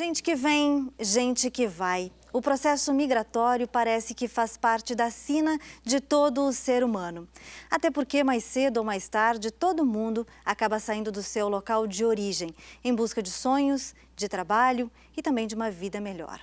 Gente que vem, gente que vai. O processo migratório parece que faz parte da sina de todo o ser humano. Até porque, mais cedo ou mais tarde, todo mundo acaba saindo do seu local de origem, em busca de sonhos, de trabalho e também de uma vida melhor.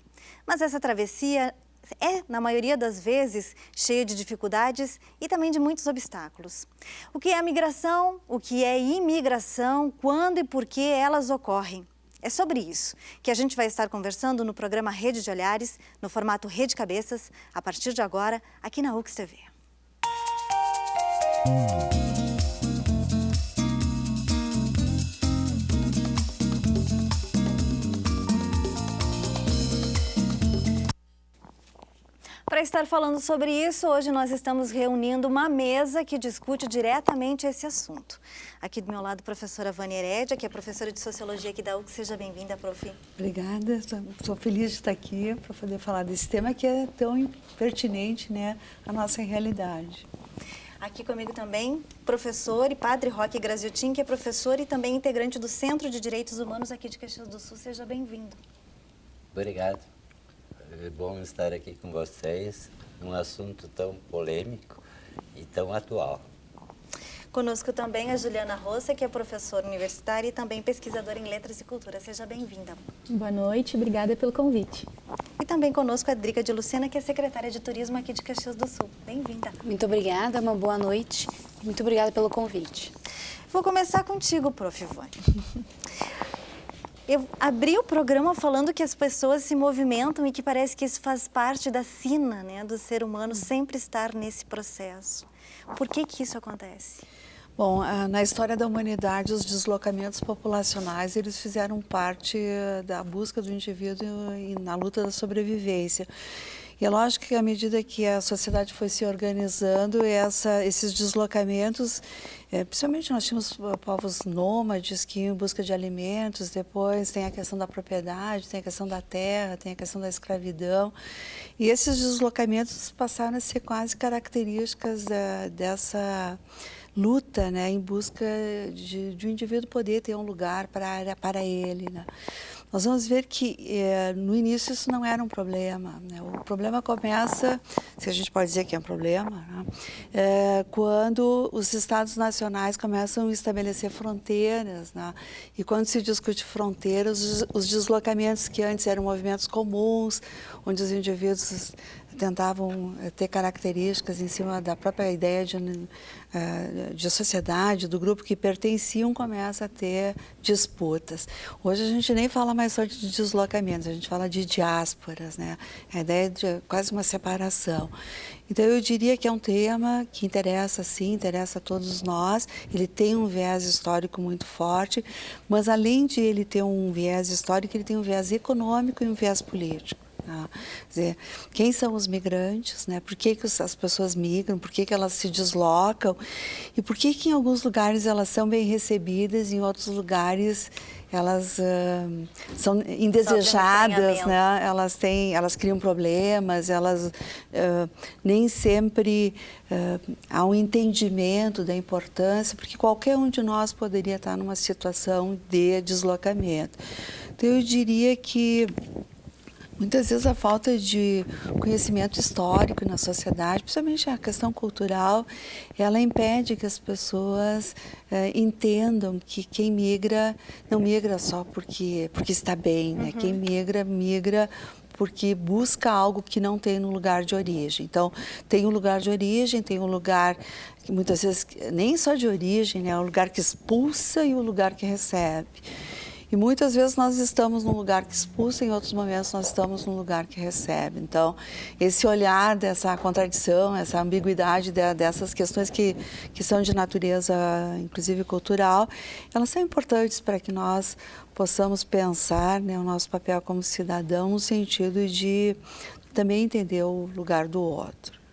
Mas essa travessia é, na maioria das vezes, cheia de dificuldades e também de muitos obstáculos. O que é a migração? O que é imigração? Quando e por que elas ocorrem? É sobre isso que a gente vai estar conversando no programa Rede de Olhares, no formato Rede Cabeças, a partir de agora, aqui na UX TV. Para estar falando sobre isso, hoje nós estamos reunindo uma mesa que discute diretamente esse assunto. Aqui do meu lado, a professora Vânia Herédia, que é professora de Sociologia aqui da UX. Seja bem-vinda, prof. Obrigada, sou feliz de estar aqui para poder falar desse tema que é tão pertinente, né, à nossa realidade. Aqui comigo também, professor e padre Roque Graziotin, que é professor e também integrante do Centro de Direitos Humanos aqui de Caxias do Sul. Seja bem-vindo. Obrigado. É bom estar aqui com vocês, num assunto tão polêmico e tão atual. Conosco também a Juliana Roça, que é professora universitária e também pesquisadora em Letras e Cultura. Seja bem-vinda. Boa noite, obrigada pelo convite. E também conosco a Drica de Lucena, que é secretária de Turismo aqui de Caxias do Sul. Bem-vinda. Muito obrigada, uma boa noite. Muito obrigada pelo convite. Vou começar contigo, prof. Vânia. Eu abri o programa falando que as pessoas se movimentam e que parece que isso faz parte da sina, né, do ser humano sempre estar nesse processo. Por que isso acontece? Bom, na história da humanidade, os deslocamentos populacionais, eles fizeram parte da busca do indivíduo e na luta da sobrevivência. E é lógico que à medida que a sociedade foi se organizando, esses deslocamentos, principalmente nós tínhamos povos nômades que iam em busca de alimentos, depois tem a questão da propriedade, tem a questão da terra, tem a questão da escravidão. E esses deslocamentos passaram a ser quase características dessa luta, né, em busca de um indivíduo poder ter um lugar para ele, né? Nós vamos ver que no início isso não era um problema, né? O problema começa, se a gente pode dizer que é um problema, né? Quando os estados nacionais começam a estabelecer fronteiras, né? E quando se discute fronteiras, os deslocamentos que antes eram movimentos comuns, onde os indivíduos tentavam ter características em cima da própria ideia de sociedade, do grupo que pertenciam, começa a ter disputas. Hoje a gente nem fala mais só de deslocamentos, a gente fala de diásporas, né? A ideia de quase uma separação. Então eu diria que é um tema que interessa, sim, interessa a todos nós. Ele tem um viés histórico muito forte, mas além de ele ter um viés histórico, ele tem um viés econômico e um viés político. Quer dizer, quem são os migrantes, né? Por que as pessoas migram, por que elas se deslocam e por que em alguns lugares elas são bem recebidas e em outros lugares elas são indesejadas, né? Elas criam problemas, elas nem sempre há um entendimento da importância, porque qualquer um de nós poderia estar numa situação de deslocamento. Então eu diria que muitas vezes a falta de conhecimento histórico na sociedade, principalmente a questão cultural, ela impede que as pessoas entendam que quem migra não migra só porque está bem, né? Quem migra porque busca algo que não tem no lugar de origem. Então, tem um lugar de origem, tem um lugar que muitas vezes nem só de origem, né? É um lugar que expulsa e o lugar que recebe. E muitas vezes nós estamos num lugar que expulsa, em outros momentos nós estamos num lugar que recebe. Então, esse olhar dessa contradição, essa ambiguidade dessas questões que são de natureza, inclusive cultural, elas são importantes para que nós possamos pensar, né, o nosso papel como cidadão no sentido de também entender o lugar do outro.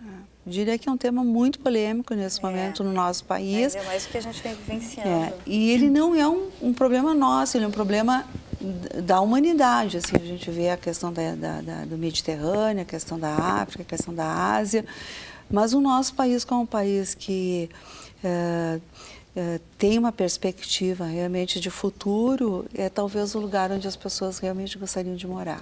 Eu diria que é um tema muito polêmico nesse momento no nosso país. É mais o que a gente vem vivenciando. E ele não é um problema nosso, ele é um problema da humanidade. Assim, a gente vê a questão do Mediterrâneo, a questão da África, a questão da Ásia. Mas o nosso país, como um país que tem uma perspectiva realmente de futuro, é talvez o lugar onde as pessoas realmente gostariam de morar.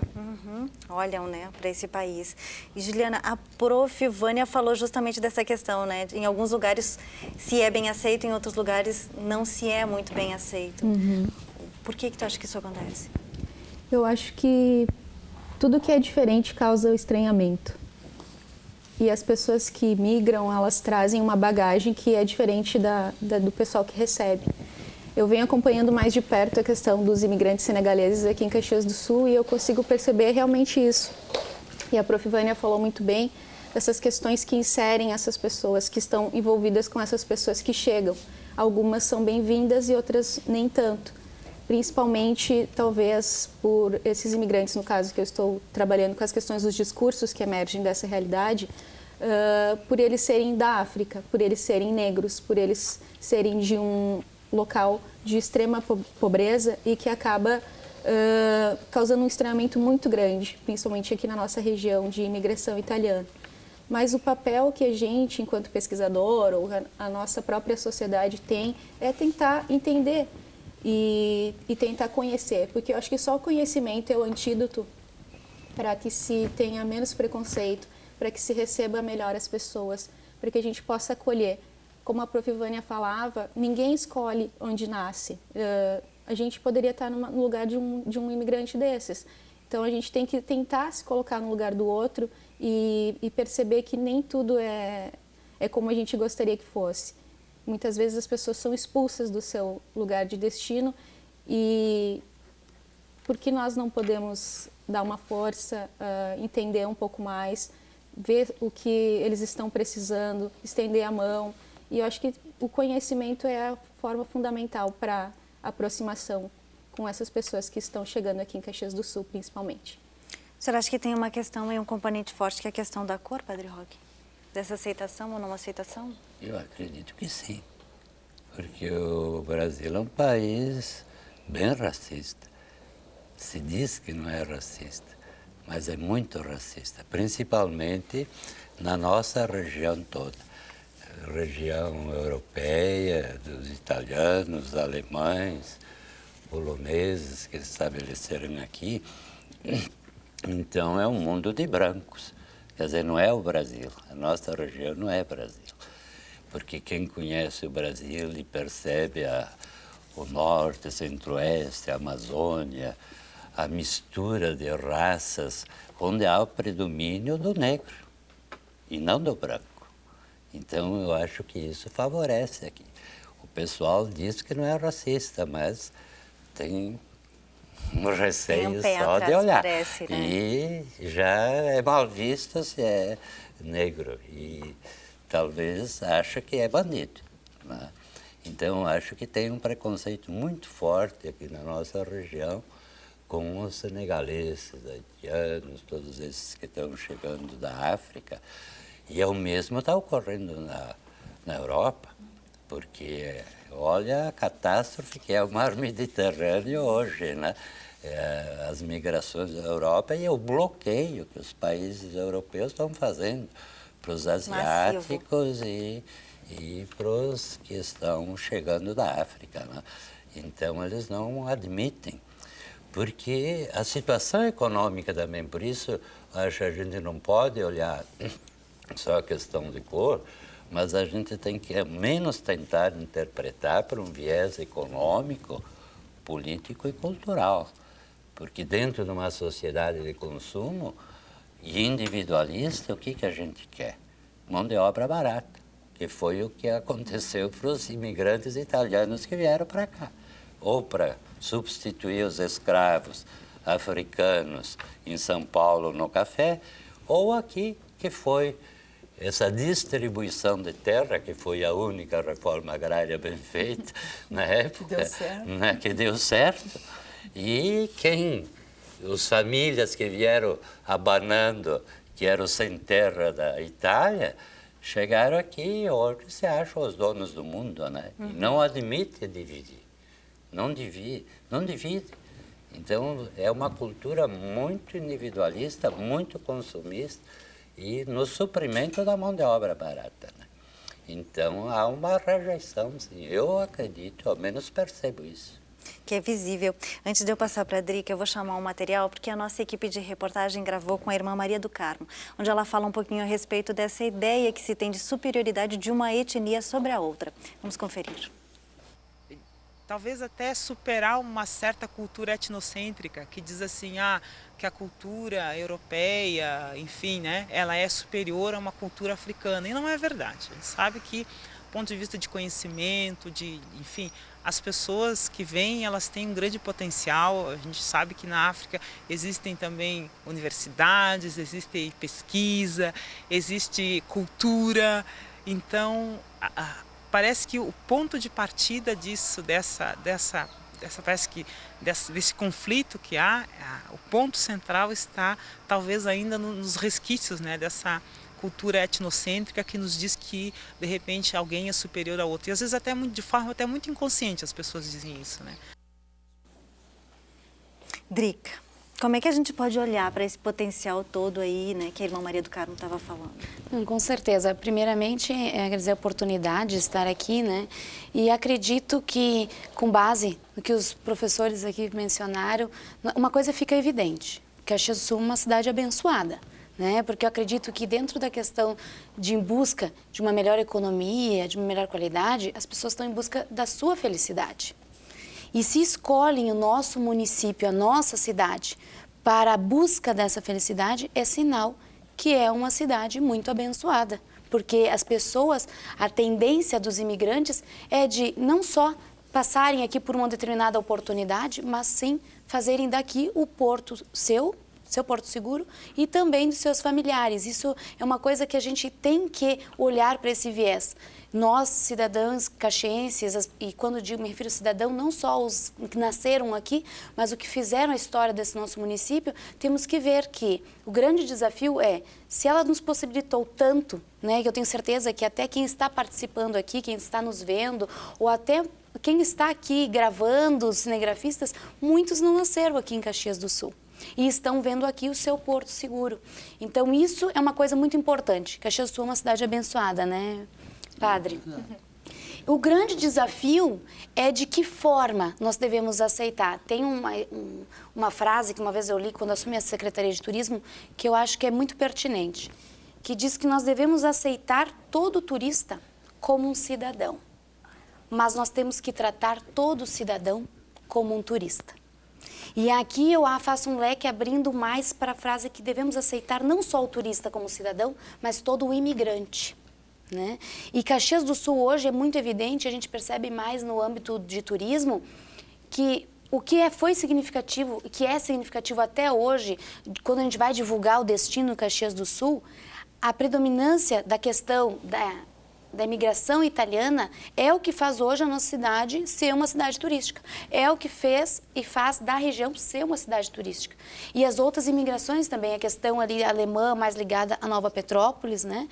Olham, né, para esse país. E, Juliana, a prof. Vânia falou justamente dessa questão, né? Em alguns lugares se é bem aceito, em outros lugares não se é muito bem aceito. Por que tu acha que isso acontece? Eu acho que tudo que é diferente causa o estranhamento. E as pessoas que migram, elas trazem uma bagagem que é diferente do pessoal que recebe. Eu venho acompanhando mais de perto a questão dos imigrantes senegaleses aqui em Caxias do Sul e eu consigo perceber realmente isso. E a prof. Vânia falou muito bem dessas questões que inserem essas pessoas, que estão envolvidas com essas pessoas que chegam. Algumas são bem-vindas e outras nem tanto. Principalmente, talvez, por esses imigrantes, no caso que eu estou trabalhando com as questões dos discursos que emergem dessa realidade, por eles serem da África, por eles serem negros, por eles serem de um local de extrema pobreza e que acaba causando um estranhamento muito grande, principalmente aqui na nossa região de imigração italiana. Mas o papel que a gente, enquanto pesquisador, ou a nossa própria sociedade tem, é tentar entender e tentar conhecer, porque eu acho que só o conhecimento é o antídoto para que se tenha menos preconceito, para que se receba melhor as pessoas, para que a gente possa acolher. Como a prof. Vânia falava, ninguém escolhe onde nasce. A gente poderia estar no lugar de um imigrante desses. Então, a gente tem que tentar se colocar no lugar do outro e perceber que nem tudo é como a gente gostaria que fosse. Muitas vezes as pessoas são expulsas do seu lugar de destino e por que nós não podemos dar uma força, entender um pouco mais, ver o que eles estão precisando, estender a mão. E eu acho que o conhecimento é a forma fundamental para a aproximação com essas pessoas que estão chegando aqui em Caxias do Sul, principalmente. A senhora acha que tem uma questão e um componente forte que é a questão da cor, Padre Roque? Dessa aceitação ou não aceitação? Eu acredito que sim, porque o Brasil é um país bem racista. Se diz que não é racista, mas é muito racista, principalmente na nossa região toda. Região europeia, dos italianos, alemães, poloneses que se estabeleceram aqui. Então é um mundo de brancos. Quer dizer, não é o Brasil, a nossa região não é Brasil. Porque quem conhece o Brasil e percebe o norte, centro-oeste, a Amazônia, a mistura de raças, onde há o predomínio do negro e não do branco. Então, eu acho que isso favorece aqui. O pessoal diz que não é racista, mas tem um receio só de olhar. Parece, né? E já é mal visto se é negro e talvez acha que é bandido, né? Então, acho que tem um preconceito muito forte aqui na nossa região com os senegaleses, haitianos, todos esses que estão chegando da África. E o mesmo está ocorrendo na Europa, porque olha a catástrofe que é o mar Mediterrâneo hoje, né? As migrações da Europa e o bloqueio que os países europeus estão fazendo para os asiáticos e para os que estão chegando da África, né? Então, eles não admitem, porque a situação econômica também, por isso, acho que a gente não pode olhar só a questão de cor, mas a gente tem que, ao menos, tentar interpretar por um viés econômico, político e cultural. Porque dentro de uma sociedade de consumo e individualista, o que a gente quer? Mão de obra barata, que foi o que aconteceu para os imigrantes italianos que vieram para cá. Ou para substituir os escravos africanos em São Paulo no café, ou aqui, que foi essa distribuição de terra, que foi a única reforma agrária bem feita na época, Deu certo. Né, que deu certo. E as famílias que vieram abanando, que eram sem terra da Itália, chegaram aqui e hoje se acham os donos do mundo, né? E não admitem dividir. Não divide. Então, é uma cultura muito individualista, muito consumista, e no suprimento da mão de obra barata, né? Então há uma rejeição, sim. Eu acredito, ao menos percebo isso. Que é visível. Antes de eu passar para a Drica, eu vou chamar um material, porque a nossa equipe de reportagem gravou com a irmã Maria do Carmo, onde ela fala um pouquinho a respeito dessa ideia que se tem de superioridade de uma etnia sobre a outra. Vamos conferir. Talvez até superar uma certa cultura etnocêntrica, que diz assim, que a cultura europeia, enfim, né, ela é superior a uma cultura africana. E não é verdade. A gente sabe que, do ponto de vista de conhecimento, enfim, as pessoas que vêm, elas têm um grande potencial. A gente sabe que na África existem também universidades, existe pesquisa, existe cultura. Então, parece que o ponto de partida disso, desse conflito que há, o ponto central está talvez ainda nos resquícios, né, dessa cultura etnocêntrica que nos diz que de repente alguém é superior ao outro. E às vezes até de forma até muito inconsciente as pessoas dizem isso, né? Drica, como é que a gente pode olhar para esse potencial todo aí, né, que a irmã Maria do Carmo estava falando? Com certeza. Primeiramente, quer dizer, a oportunidade de estar aqui, né? E acredito que, com base no que os professores aqui mencionaram, uma coisa fica evidente, que Caxias do Sul é uma cidade abençoada. Né? Porque eu acredito que dentro da questão de em busca de uma melhor economia, de uma melhor qualidade, as pessoas estão em busca da sua felicidade. E se escolhem o nosso município, a nossa cidade, para a busca dessa felicidade, é sinal que é uma cidade muito abençoada. Porque as pessoas, a tendência dos imigrantes é de não só passarem aqui por uma determinada oportunidade, mas sim fazerem daqui o porto seu porto seguro e também dos seus familiares. Isso é uma coisa que a gente tem que olhar para esse viés. Nós, cidadãos caxienses, e quando digo, me refiro cidadão, não só os que nasceram aqui, mas o que fizeram a história desse nosso município, temos que ver que o grande desafio é, se ela nos possibilitou tanto, né, que eu tenho certeza que até quem está participando aqui, quem está nos vendo, ou até quem está aqui gravando, os cinegrafistas, muitos não nasceram aqui em Caxias do Sul. E estão vendo aqui o seu porto seguro. Então, isso é uma coisa muito importante. Caxias do Sul é uma cidade abençoada, né, padre? O grande desafio é de que forma nós devemos aceitar. Tem uma frase que uma vez eu li quando assumi a Secretaria de Turismo, que eu acho que é muito pertinente, que diz que nós devemos aceitar todo turista como um cidadão, mas nós temos que tratar todo cidadão como um turista. E aqui eu faço um leque abrindo mais para a frase que devemos aceitar não só o turista como cidadão, mas todo o imigrante. Né? E Caxias do Sul hoje é muito evidente, a gente percebe mais no âmbito de turismo, que o que foi significativo, que é significativo até hoje, quando a gente vai divulgar o destino Caxias do Sul, a predominância da questão da imigração italiana é o que faz hoje a nossa cidade ser uma cidade turística. É o que fez e faz da região ser uma cidade turística. E as outras imigrações também, a questão ali alemã mais ligada a Nova Petrópolis, né?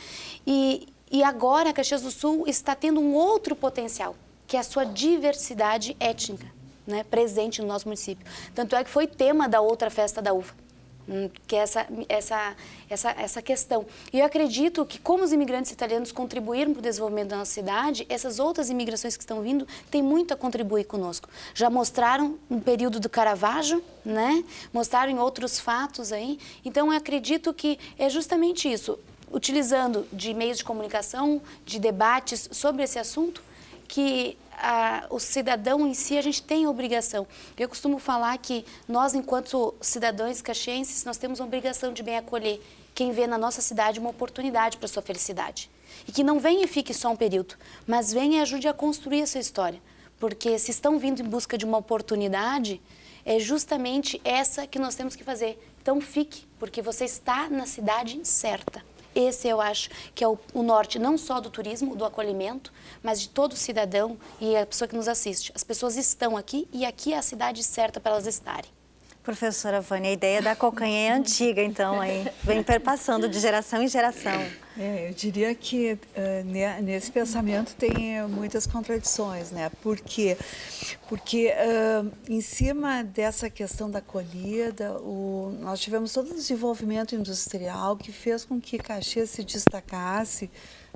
E agora Caxias do Sul está tendo um outro potencial, que é a sua diversidade étnica, né? Presente no nosso município. Tanto é que foi tema da outra festa da uva. Que é essa questão. E eu acredito que, como os imigrantes italianos contribuíram para o desenvolvimento da nossa cidade, essas outras imigrações que estão vindo têm muito a contribuir conosco. Já mostraram no período do Caravaggio, né? Mostraram em outros fatos aí. Então, eu acredito que é justamente isso, utilizando de meios de comunicação, de debates sobre esse assunto, que o cidadão em si, a gente tem a obrigação. Eu costumo falar que nós, enquanto cidadãos caxienses, nós temos a obrigação de bem acolher quem vê na nossa cidade uma oportunidade para a sua felicidade. E que não venha e fique só um período, mas venha e ajude a construir essa história. Porque se estão vindo em busca de uma oportunidade, é justamente essa que nós temos que fazer. Então fique, porque você está na cidade certa. Esse eu acho que é o norte não só do turismo, do acolhimento, mas de todo cidadão e a pessoa que nos assiste. As pessoas estão aqui e aqui é a cidade certa para elas estarem. Professora Vânia, a ideia da cocanha é antiga, então, aí vem perpassando de geração em geração. Eu diria que nesse pensamento tem muitas contradições, né? Por quê? Porque em cima dessa questão da acolhida, nós tivemos todo o desenvolvimento industrial que fez com que Caxias se destacasse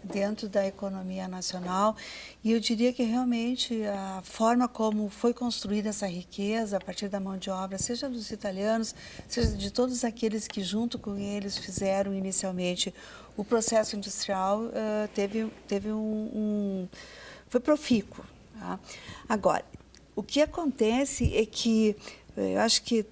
dentro da economia nacional, e eu diria que realmente a forma como foi construída essa riqueza a partir da mão de obra, seja dos italianos, seja de todos aqueles que junto com eles fizeram inicialmente o processo industrial, foi profícuo. Tá? Agora, o que acontece é que eu acho que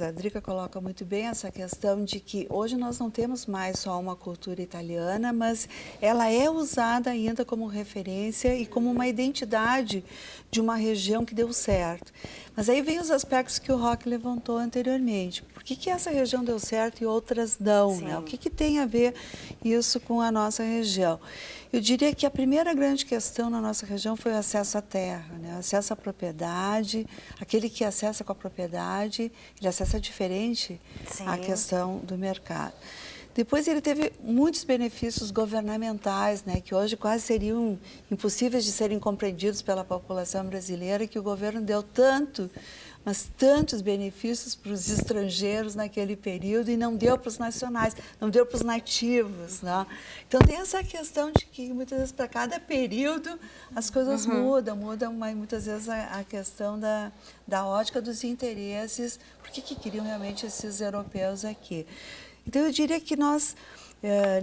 a Drica coloca muito bem essa questão de que hoje nós não temos mais só uma cultura italiana, mas ela é usada ainda como referência e como uma identidade de uma região que deu certo. Mas aí vem os aspectos que o Roque levantou anteriormente. Por que essa região deu certo e outras não? Né? O que tem a ver isso com a nossa região? Eu diria que a primeira grande questão na nossa região foi o acesso à terra, né? O acesso à propriedade. Aquele que acessa com a propriedade, ele acessa diferente à questão do mercado. Depois ele teve muitos benefícios governamentais, né, que hoje quase seriam impossíveis de serem compreendidos pela população brasileira, que o governo deu mas tantos benefícios para os estrangeiros naquele período e não deu para os nacionais, não deu para os nativos. Né? Então tem essa questão de que muitas vezes para cada período as coisas mudam mas muitas vezes a questão da ótica dos interesses, por que queriam realmente esses europeus aqui. Então eu diria que nós,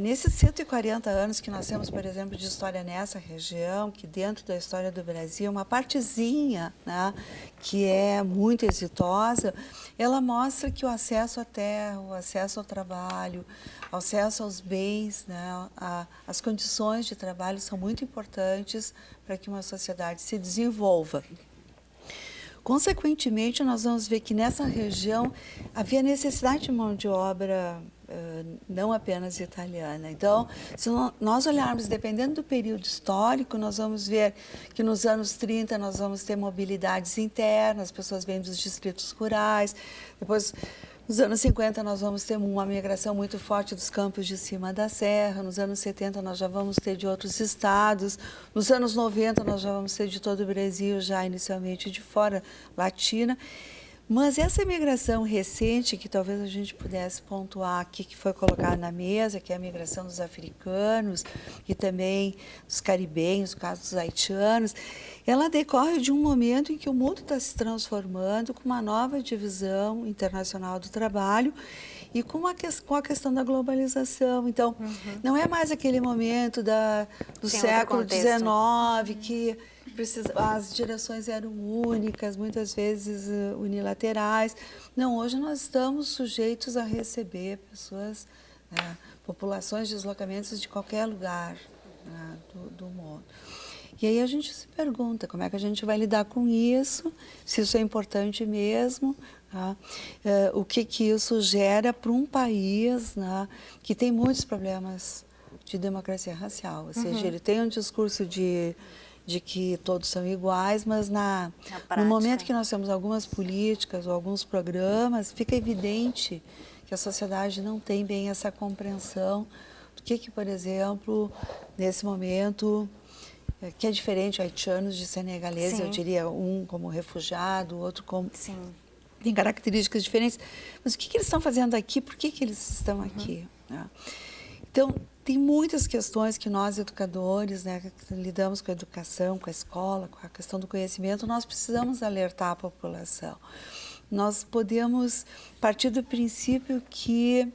nesses 140 anos que nós temos, por exemplo, de história nessa região, que dentro da história do Brasil, uma partezinha, né, que é muito exitosa, ela mostra que o acesso à terra, o acesso ao trabalho, o acesso aos bens, né, as condições de trabalho são muito importantes para que uma sociedade se desenvolva. Consequentemente, nós vamos ver que nessa região havia necessidade de mão de obra não apenas italiana. Então, se nós olharmos, dependendo do período histórico, nós vamos ver que nos anos 30 nós vamos ter mobilidades internas, as pessoas vêm dos distritos rurais, depois nos anos 50 nós vamos ter uma migração muito forte dos campos de cima da serra, nos anos 70 nós já vamos ter de outros estados, nos anos 90 nós já vamos ter de todo o Brasil, já inicialmente de fora, latina. Mas essa migração recente, que talvez a gente pudesse pontuar aqui, que foi colocada na mesa, que é a migração dos africanos e também dos caribenhos, no caso dos haitianos, ela decorre de um momento em que o mundo está se transformando com uma nova divisão internacional do trabalho e com a questão da globalização. Então, não é mais aquele momento do século XIX que as direções eram únicas, muitas vezes unilaterais. Não, hoje nós estamos sujeitos a receber pessoas, né, populações, deslocamentos de qualquer lugar, né, do mundo. E aí a gente se pergunta como é que a gente vai lidar com isso, se isso é importante mesmo, tá? O que isso gera para um país, né, que tem muitos problemas de democracia racial. Ou seja, ele tem um discurso de que todos são iguais, mas no momento que nós temos algumas políticas ou alguns programas, fica evidente que a sociedade não tem bem essa compreensão do que por exemplo, nesse momento, que é diferente, haitianos de senegaleses, eu diria, um como refugiado, o outro como... Sim. Tem características diferentes, mas o que eles estão fazendo aqui, por que eles estão aqui? Né? Então, tem muitas questões que nós, educadores, né, que lidamos com a educação, com a escola, com a questão do conhecimento, nós precisamos alertar a população. Nós podemos partir do princípio que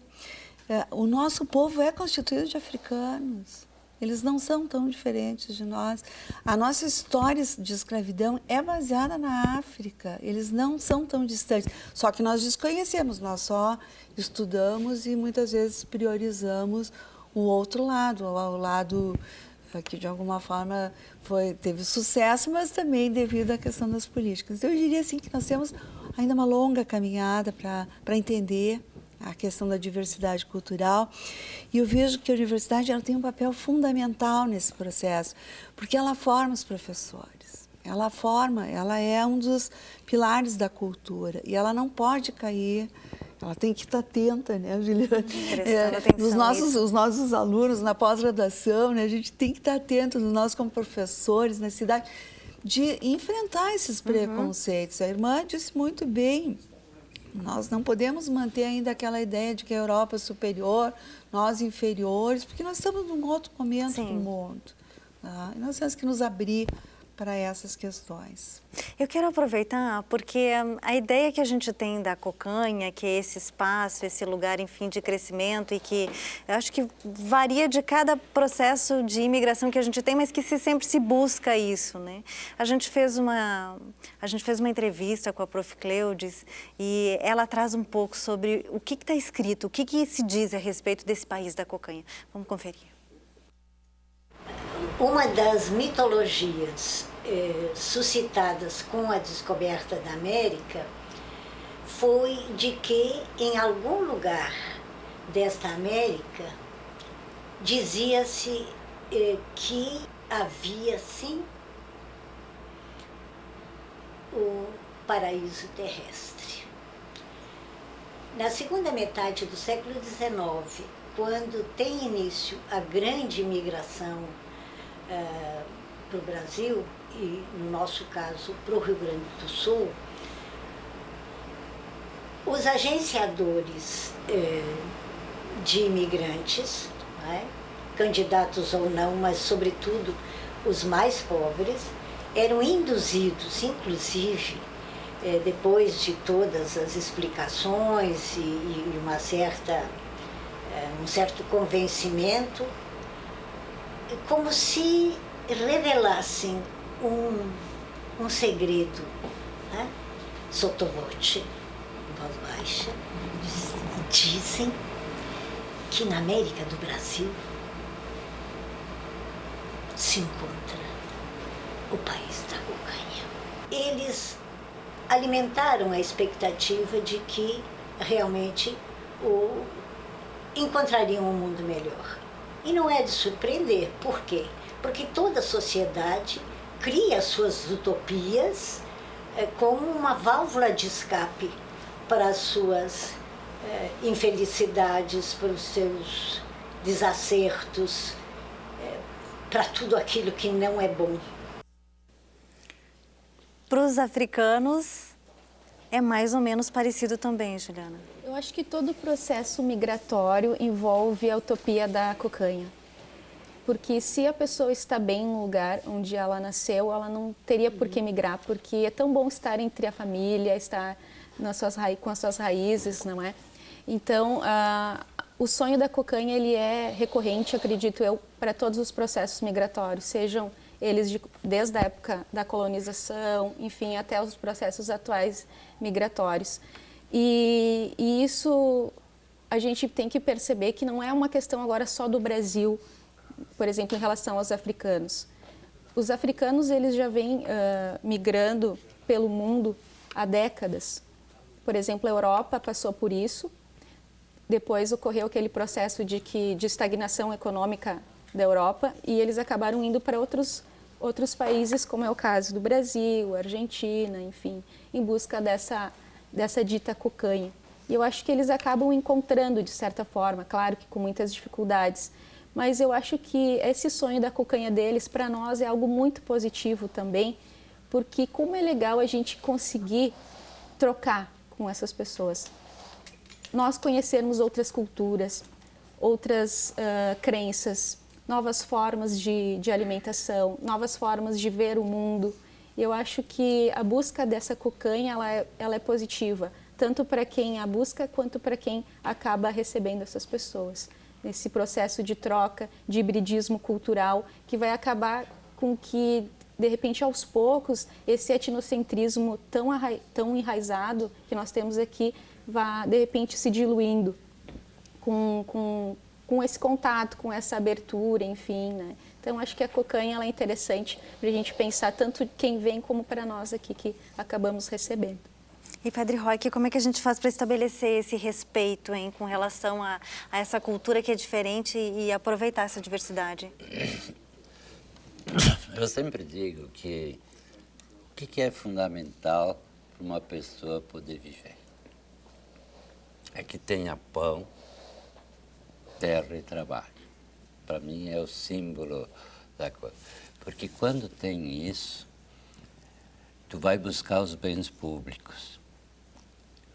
o nosso povo é constituído de africanos. Eles não são tão diferentes de nós. A nossa história de escravidão é baseada na África. Eles não são tão distantes. Só que nós desconhecemos, nós só estudamos e muitas vezes priorizamos o outro lado, o lado que de alguma forma teve sucesso, mas também devido à questão das políticas. Eu diria assim que nós temos ainda uma longa caminhada para entender a questão da diversidade cultural, e eu vejo que a universidade ela tem um papel fundamental nesse processo, porque ela forma os professores, ela é um dos pilares da cultura, e ela não pode cair, ela tem que estar atenta, né, Juliana? Os nossos alunos na pós-graduação, né, a gente tem que estar atento, nós como professores na cidade, de enfrentar esses preconceitos. A irmã disse muito bem, Nós não podemos manter ainda aquela ideia de que a Europa é superior, nós inferiores, porque nós estamos num outro momento do mundo. Tá? E nós temos que nos abrir para essas questões. Eu quero aproveitar porque a ideia que a gente tem da Cocanha, que é esse espaço, esse lugar, enfim, de crescimento e que eu acho que varia de cada processo de imigração que a gente tem, mas que sempre se busca isso, né? A gente fez uma entrevista com a Prof. Cleudes e ela traz um pouco sobre o que está escrito, o que se diz a respeito desse país da Cocanha. Vamos conferir. Uma das mitologias suscitadas com a descoberta da América foi de que em algum lugar desta América dizia-se que havia sim o paraíso terrestre. Na segunda metade do século XIX, quando tem início a grande imigração para o Brasil, e no nosso caso para o Rio Grande do Sul, os agenciadores de imigrantes, né, candidatos ou não, mas sobretudo os mais pobres, eram induzidos, inclusive, depois de todas as explicações e um certo convencimento, como se revelassem um segredo, né? Sotto voce, em voz baixa, dizem que na América do Brasil se encontra o país da Cocanha. Eles alimentaram a expectativa de que realmente encontrariam um mundo melhor. E não é de surpreender. Por quê? Porque toda sociedade cria suas utopias como uma válvula de escape para as suas infelicidades, para os seus desacertos, para tudo aquilo que não é bom. Para os africanos é mais ou menos parecido também, Juliana. Eu acho que todo o processo migratório envolve a utopia da Cocanha. Porque se a pessoa está bem no lugar onde ela nasceu, ela não teria por que migrar, porque é tão bom estar entre a família, estar com as suas raízes, não é? Então, o sonho da Cocanha ele é recorrente, acredito eu, para todos os processos migratórios, sejam eles desde a época da colonização, enfim, até os processos atuais migratórios. E isso a gente tem que perceber que não é uma questão agora só do Brasil, por exemplo, em relação aos africanos. Os africanos eles já vêm migrando pelo mundo há décadas. Por exemplo, a Europa passou por isso. Depois ocorreu aquele processo de estagnação econômica da Europa e eles acabaram indo para outros países, como é o caso do Brasil, Argentina, enfim, em busca dessa dita Cocanha. E eu acho que eles acabam encontrando, de certa forma, claro que com muitas dificuldades, mas eu acho que esse sonho da Cocanha deles, para nós, é algo muito positivo também, porque como é legal a gente conseguir trocar com essas pessoas. Nós conhecermos outras culturas, outras crenças, novas formas de alimentação, novas formas de ver o mundo. Eu acho que a busca dessa Cocanha, ela é positiva, tanto para quem a busca, quanto para quem acaba recebendo essas pessoas. Nesse processo de troca, de hibridismo cultural, que vai acabar com que, de repente, aos poucos, esse etnocentrismo tão enraizado que nós temos aqui, vá, de repente, se diluindo com esse contato, com essa abertura, enfim, né? Então, acho que a Cocanha ela é interessante para a gente pensar tanto quem vem como para nós aqui que acabamos recebendo. E, Padre Roque, como é que a gente faz para estabelecer esse respeito, hein, com relação a essa cultura que é diferente e aproveitar essa diversidade? Eu sempre digo que o que é fundamental para uma pessoa poder viver? É que tenha pão, terra e trabalho. Para mim é o símbolo da coisa. Porque quando tem isso, tu vai buscar os bens públicos.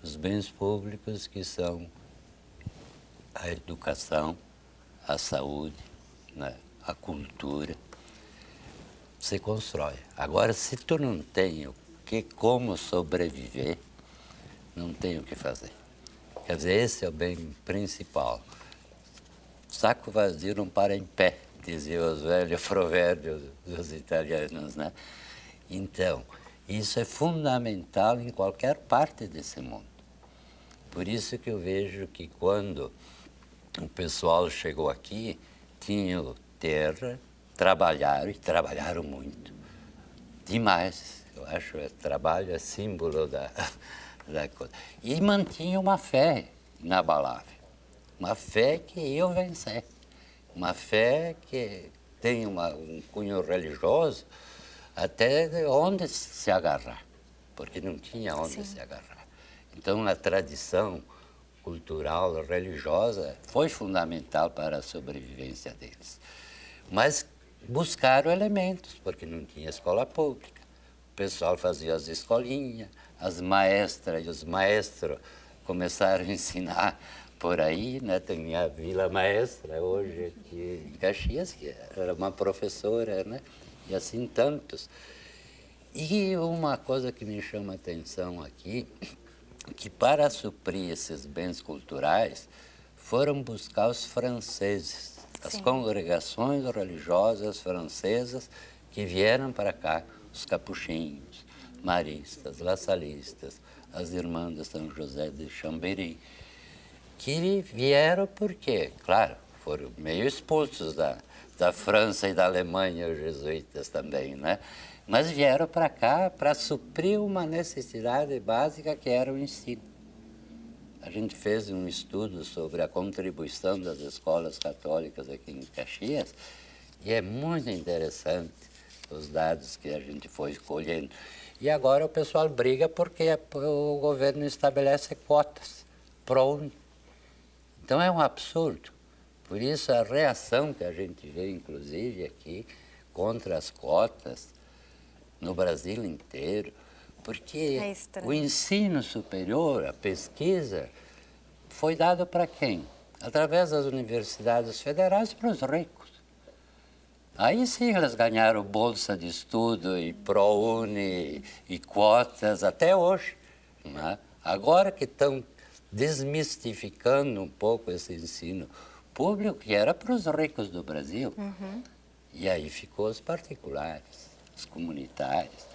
os bens públicos que são a educação, a saúde, né, a cultura, se constrói. Agora, se tu não tem como sobreviver, não tem o que fazer. Quer dizer, esse é o bem principal. Saco vazio não para em pé, diziam os velhos provérbios dos italianos, né? Então, isso é fundamental em qualquer parte desse mundo. Por isso que eu vejo que quando o pessoal chegou aqui, tinham terra, trabalharam muito. Demais. Eu acho que o trabalho é símbolo da coisa. E mantinham uma fé inabalável. Uma fé que iam vencer. Uma fé que tem um cunho religioso até onde se agarrar. Porque não tinha onde se agarrar. Então, a tradição cultural, religiosa, foi fundamental para a sobrevivência deles. Mas buscaram elementos, porque não tinha escola pública. O pessoal fazia as escolinhas, as maestras e os maestros começaram a ensinar por aí, né? Tem a Vila Maestra hoje aqui em Caxias, que era uma professora, né? E assim tantos. E uma coisa que me chama a atenção aqui, que para suprir esses bens culturais, foram buscar os franceses, as congregações religiosas francesas que vieram para cá, os capuchinhos, maristas, lasallistas, as irmãs de São José de Chambéry, que vieram porque, claro, foram meio expulsos da França e da Alemanha, os jesuítas também, né? Mas vieram para cá para suprir uma necessidade básica que era o ensino. A gente fez um estudo sobre a contribuição das escolas católicas aqui em Caxias e é muito interessante os dados que a gente foi colhendo. E agora o pessoal briga porque o governo estabelece cotas ProUni. Então é um absurdo. Por isso a reação que a gente vê, inclusive, aqui, contra as cotas, no Brasil inteiro, porque o ensino superior, a pesquisa, foi dado para quem? Através das universidades federais para os ricos. Aí sim elas ganharam bolsa de estudo e ProUni e cotas até hoje, né? Agora que estão desmistificando um pouco esse ensino público, que era para os ricos do Brasil, e aí ficou os particulares, os comunitários.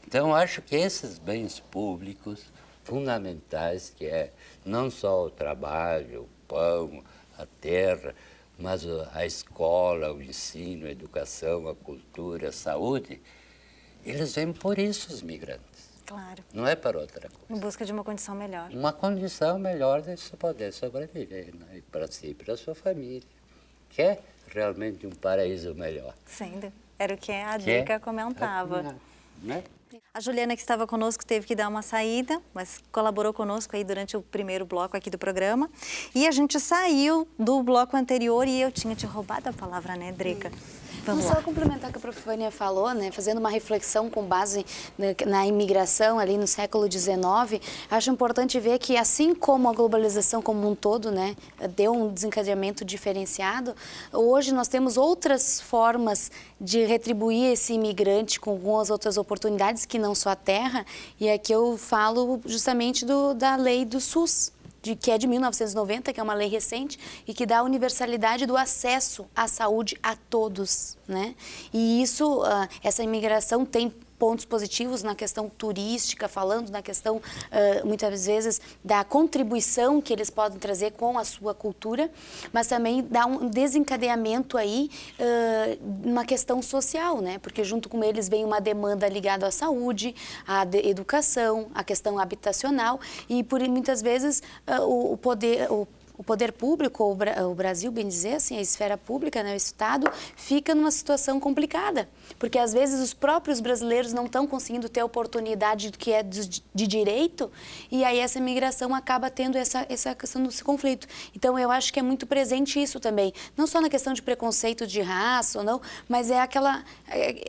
Então, acho que esses bens públicos fundamentais, que é não só o trabalho, o pão, a terra, mas a escola, o ensino, a educação, a cultura, a saúde, eles vêm por isso, os migrantes. Claro. Não é para outra coisa. Em busca de uma condição melhor. Uma condição melhor de se poder sobreviver, né? Para si e para a sua família. Quer realmente um paraíso melhor. Sim, era o que a Drica comentava. Né? A Juliana, que estava conosco, teve que dar uma saída, mas colaborou conosco aí durante o primeiro bloco aqui do programa. E a gente saiu do bloco anterior e eu tinha te roubado a palavra, né, Drica? Vamos lá. Só complementar o que a prof. Vânia falou, né, fazendo uma reflexão com base na imigração ali no século XIX, acho importante ver que assim como a globalização como um todo, né, deu um desencadeamento diferenciado, hoje nós temos outras formas de retribuir esse imigrante com algumas outras oportunidades que não só a terra, e aqui eu falo justamente da lei do SUS, que é de 1990, que é uma lei recente e que dá a universalidade do acesso à saúde a todos, né? E isso, essa imigração tem pontos positivos na questão turística, falando na questão, muitas vezes, da contribuição que eles podem trazer com a sua cultura, mas também dá um desencadeamento aí, numa questão social, né? Porque junto com eles vem uma demanda ligada à saúde, à educação, à questão habitacional e, por muitas vezes, o poder público, o Brasil, bem dizer, assim, a esfera pública, né, o Estado, fica numa situação complicada, porque às vezes os próprios brasileiros não estão conseguindo ter a oportunidade que é de direito, e aí essa imigração acaba tendo essa questão desse conflito. Então, eu acho que é muito presente isso também, não só na questão de preconceito de raça ou não, mas é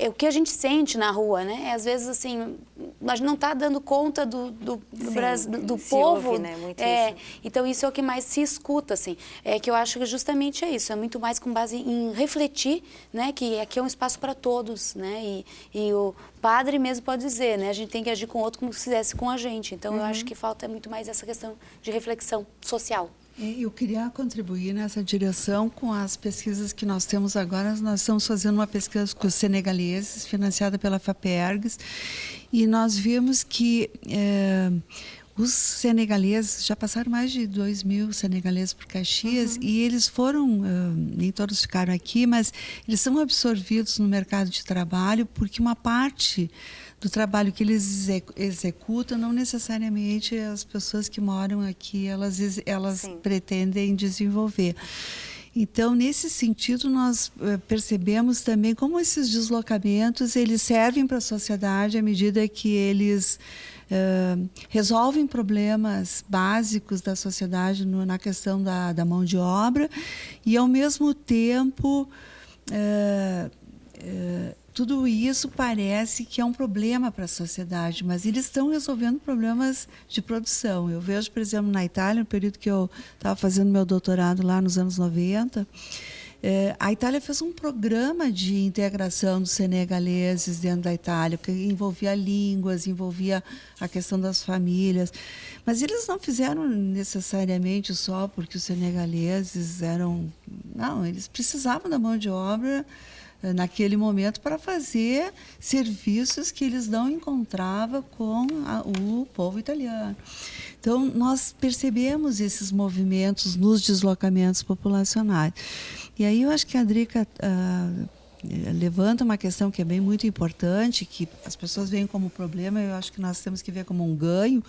o que a gente sente na rua, né? Às vezes, assim, a gente não está dando conta do povo. Ouve, né? Muito isso. Então, isso é o que mais se escuta, assim. É que eu acho que justamente é isso. É muito mais com base em refletir, né? Que aqui é um espaço para todos, né? E o padre mesmo pode dizer, né? A gente tem que agir com o outro como se fizesse com a gente. Então, eu acho que falta muito mais essa questão de reflexão social. Eu queria contribuir nessa direção com as pesquisas que nós temos agora. Nós estamos fazendo uma pesquisa com os senegaleses, financiada pela FAPERGS, e nós vimos que os senegaleses, já passaram mais de 2.000 senegaleses por Caxias, e eles foram, nem todos ficaram aqui, mas eles são absorvidos no mercado de trabalho, porque uma parte do trabalho que eles executam, não necessariamente as pessoas que moram aqui, elas pretendem desenvolver. Então, nesse sentido, nós percebemos também como esses deslocamentos eles servem para a sociedade à medida que eles resolvem problemas básicos da sociedade na questão da mão de obra e, ao mesmo tempo, tudo isso parece que é um problema para a sociedade, mas eles estão resolvendo problemas de produção. Eu vejo, por exemplo, na Itália, no período que eu estava fazendo meu doutorado lá nos anos 90, a Itália fez um programa de integração dos senegaleses dentro da Itália, que envolvia línguas, envolvia a questão das famílias. Mas eles não fizeram necessariamente só porque os senegaleses eram... Não, eles precisavam da mão de obra naquele momento para fazer serviços que eles não encontravam com o povo italiano. Então, nós percebemos esses movimentos nos deslocamentos populacionais. E aí eu acho que a Drica levanta uma questão que é bem muito importante, que as pessoas veem como problema, eu acho que nós temos que ver como um ganho,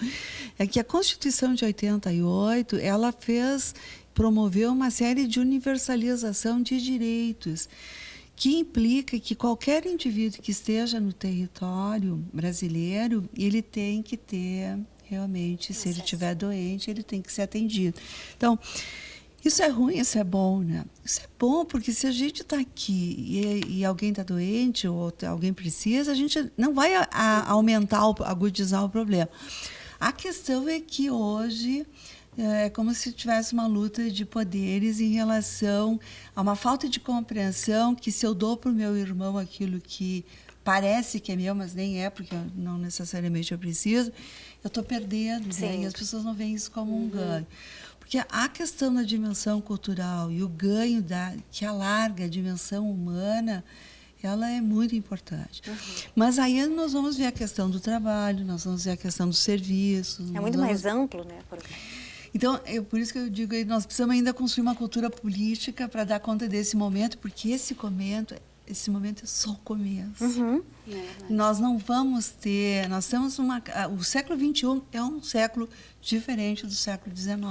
é que a Constituição de 88, ela promoveu uma série de universalização de direitos, que implica que qualquer indivíduo que esteja no território brasileiro, ele tem que ter, realmente, se ele estiver doente, ele tem que ser atendido. Então, isso é ruim, isso é bom, né? Isso é bom, porque se a gente está aqui e alguém está doente ou alguém precisa, a gente não vai agudizar o problema. A questão é que hoje é como se tivesse uma luta de poderes em relação a uma falta de compreensão que se eu dou para o meu irmão aquilo que parece que é meu, mas nem é, porque não necessariamente eu preciso, eu estou perdendo, né? E as pessoas não veem isso como um ganho. Porque a questão da dimensão cultural e o ganho que alarga a dimensão humana, ela é muito importante. Mas aí nós vamos ver a questão do trabalho, nós vamos ver a questão dos serviços. É muito mais amplo, né? Então, por isso que eu digo, nós precisamos ainda construir uma cultura política para dar conta desse momento, porque esse momento é só o começo. Nós não vamos ter... Nós temos o século XXI é um século diferente do século XIX.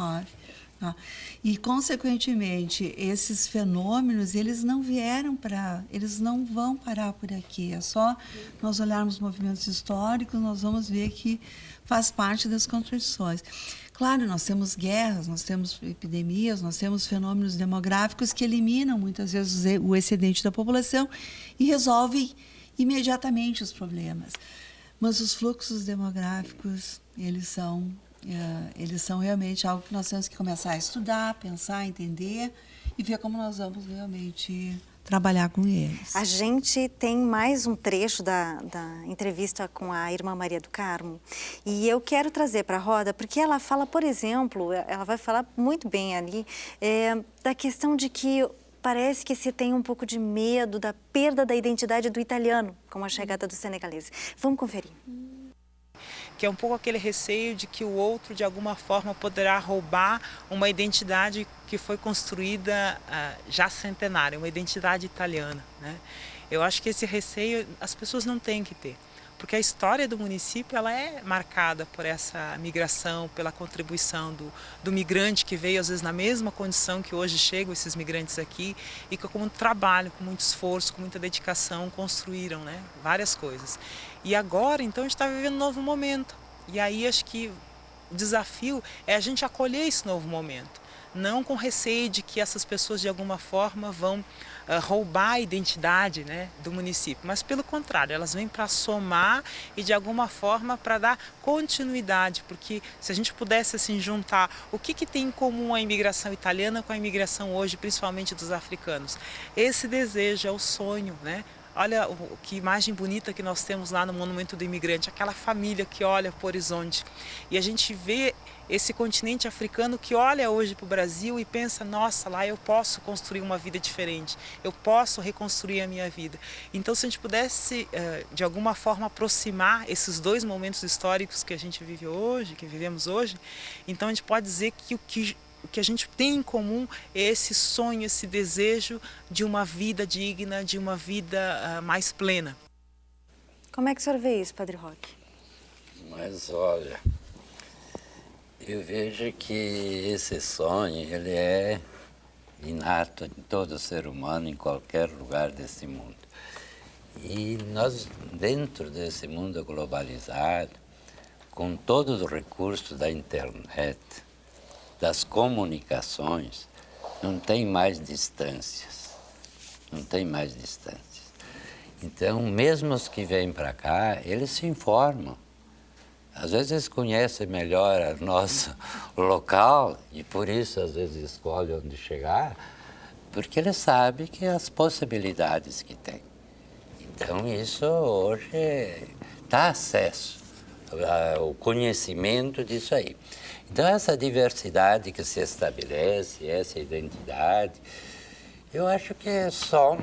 Tá? E, consequentemente, esses fenômenos, eles não vão parar por aqui. É só nós olharmos movimentos históricos, nós vamos ver que faz parte das contradições. Claro, nós temos guerras, nós temos epidemias, nós temos fenômenos demográficos que eliminam, muitas vezes, o excedente da população e resolvem imediatamente os problemas. Mas os fluxos demográficos, eles são realmente algo que nós temos que começar a estudar, pensar, entender e ver como nós vamos realmente trabalhar com eles. A gente tem mais um trecho da entrevista com a irmã Maria do Carmo e eu quero trazer para a roda porque ela fala, por exemplo, ela vai falar muito bem ali da questão de que parece que se tem um pouco de medo da perda da identidade do italiano com a chegada dos senegaleses. Vamos conferir. Que é um pouco aquele receio de que o outro, de alguma forma, poderá roubar uma identidade que foi construída já centenária, uma identidade italiana, né? Eu acho que esse receio as pessoas não têm que ter, porque a história do município ela é marcada por essa migração, pela contribuição do migrante que veio às vezes na mesma condição que hoje chegam esses migrantes aqui e que com muito trabalho, com muito esforço, com muita dedicação construíram, né, várias coisas. E agora então a gente está vivendo um novo momento e aí acho que o desafio é a gente acolher esse novo momento, não com receio de que essas pessoas de alguma forma vão roubar a identidade, né, do município, mas pelo contrário, elas vêm para somar e de alguma forma para dar continuidade, porque se a gente pudesse assim juntar o que tem em comum a imigração italiana com a imigração hoje, principalmente dos africanos, esse desejo, é o sonho, né? Olha que imagem bonita que nós temos lá no Monumento do Imigrante, aquela família que olha para o horizonte. E a gente vê esse continente africano que olha hoje para o Brasil e pensa, nossa, lá eu posso construir uma vida diferente, eu posso reconstruir a minha vida. Então, se a gente pudesse, de alguma forma, aproximar esses dois momentos históricos que a gente vive hoje, que vivemos hoje, então a gente pode dizer que o que a gente tem em comum é esse sonho, esse desejo de uma vida digna, de uma vida mais plena. Como é que o senhor vê isso, Padre Roque? Mas olha, eu vejo que esse sonho ele é inato em todo ser humano, em qualquer lugar desse mundo. E nós, dentro desse mundo globalizado, com todos os recursos da internet, das comunicações, não tem mais distâncias, não tem mais distâncias. Então, mesmo os que vêm para cá, eles se informam. Às vezes eles conhecem melhor o nosso local e por isso às vezes escolhem onde chegar, porque eles sabem que as possibilidades que tem. Então, isso hoje dá acesso ao conhecimento disso aí. Então, essa diversidade que se estabelece, essa identidade, eu acho que é só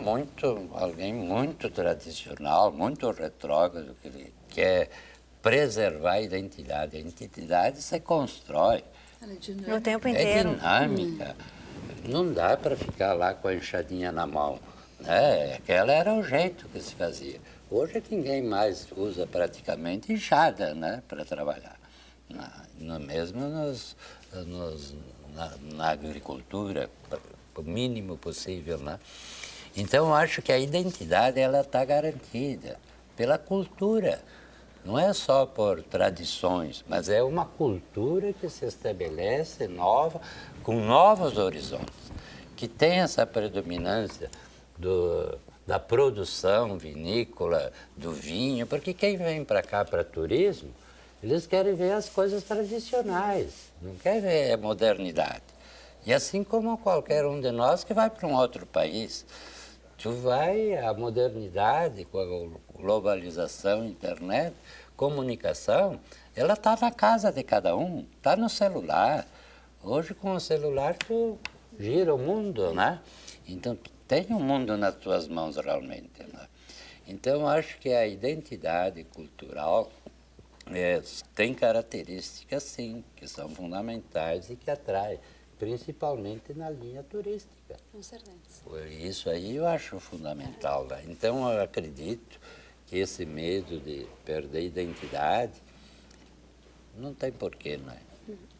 alguém muito tradicional, muito retrógrado, que quer preservar a identidade. A identidade se constrói. O tempo inteiro. É dinâmica. Não dá para ficar lá com a enxadinha na mão. Né? Aquela era o jeito que se fazia. Hoje ninguém mais usa praticamente enxada, né, para trabalhar. Mesmo na agricultura, o mínimo possível, né? Então, eu acho que a identidade ela está garantida pela cultura. Não é só por tradições, mas é uma cultura que se estabelece nova, com novos horizontes, que tem essa predominância da produção vinícola, do vinho, porque quem vem para cá para turismo, eles querem ver as coisas tradicionais, não querem ver a modernidade. E assim como qualquer um de nós que vai para um outro país, a modernidade, com a globalização, internet, comunicação, ela está na casa de cada um, está no celular. Hoje com o celular tu gira o mundo, né? Então tem um mundo nas tuas mãos realmente, né? Então acho que a identidade cultural tem características, sim, que são fundamentais e que atraem, principalmente na linha turística. Com certeza. Isso aí eu acho fundamental. Né? Então, eu acredito que esse medo de perder a identidade não tem porquê, não é?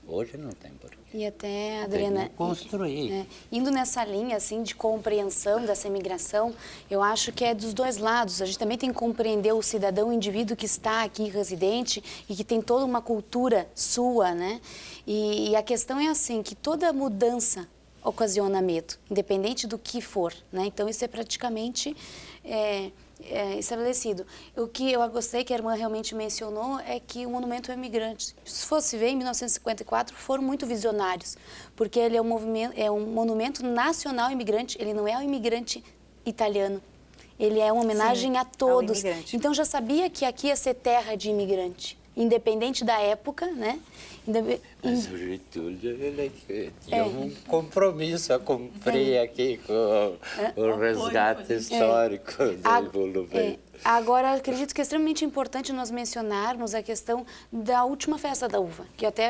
Hoje não tem porquê. E até, Adriana, tem que construir. Indo nessa linha assim, de compreensão dessa imigração, eu acho que é dos dois lados. A gente também tem que compreender o cidadão, o indivíduo que está aqui residente e que tem toda uma cultura sua, né? E a questão é assim, que toda mudança ocasiona medo, independente do que for, né? Então, isso é praticamente estabelecido. O que eu gostei que a irmã realmente mencionou é que o monumento é imigrante. Se fosse ver, em 1954, foram muito visionários, porque ele é um monumento nacional imigrante, ele não é um imigrante italiano. Ele é uma homenagem a todos. Então, já sabia que aqui ia ser terra de imigrante, independente da época, né? Mas o Getúlio, ele tinha um compromisso a cumprir aqui com o resgate histórico do envolvimento. Agora, acredito que é extremamente importante nós mencionarmos a questão da última Festa da Uva, que eu até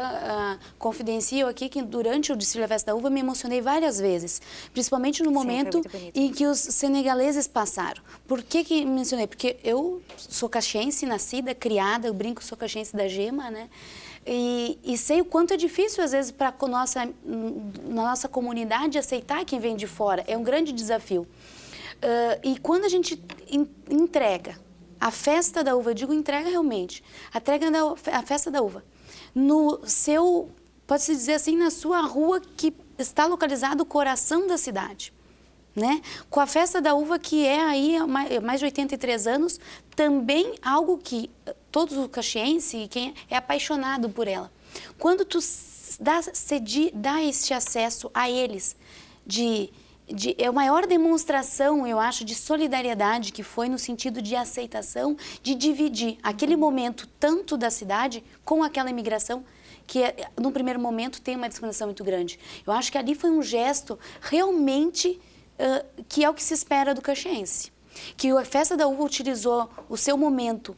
confidencio aqui que durante o desfile da Festa da Uva me emocionei várias vezes, principalmente no momento em que os senegaleses passaram. Por que mencionei? Porque eu sou caxiense, nascida, criada, eu brinco, sou caxiense da Gema, né? E sei o quanto é difícil, às vezes, para na nossa comunidade aceitar quem vem de fora. É um grande desafio. E quando a gente entrega a Festa da Uva, eu digo entrega realmente, a Festa da Uva, no seu, pode-se dizer assim, na sua rua que está localizado o coração da cidade, né? Com a Festa da Uva, que é aí há mais de 83 anos, também algo que todos os caxienses e quem é apaixonado por ela. Quando tu dá este acesso a eles é a maior demonstração, eu acho, de solidariedade que foi no sentido de aceitação, de dividir aquele momento tanto da cidade com aquela imigração que, no primeiro momento, tem uma discriminação muito grande. Eu acho que ali foi um gesto realmente que é o que se espera do caxiense. Que a Festa da Uva utilizou o seu momento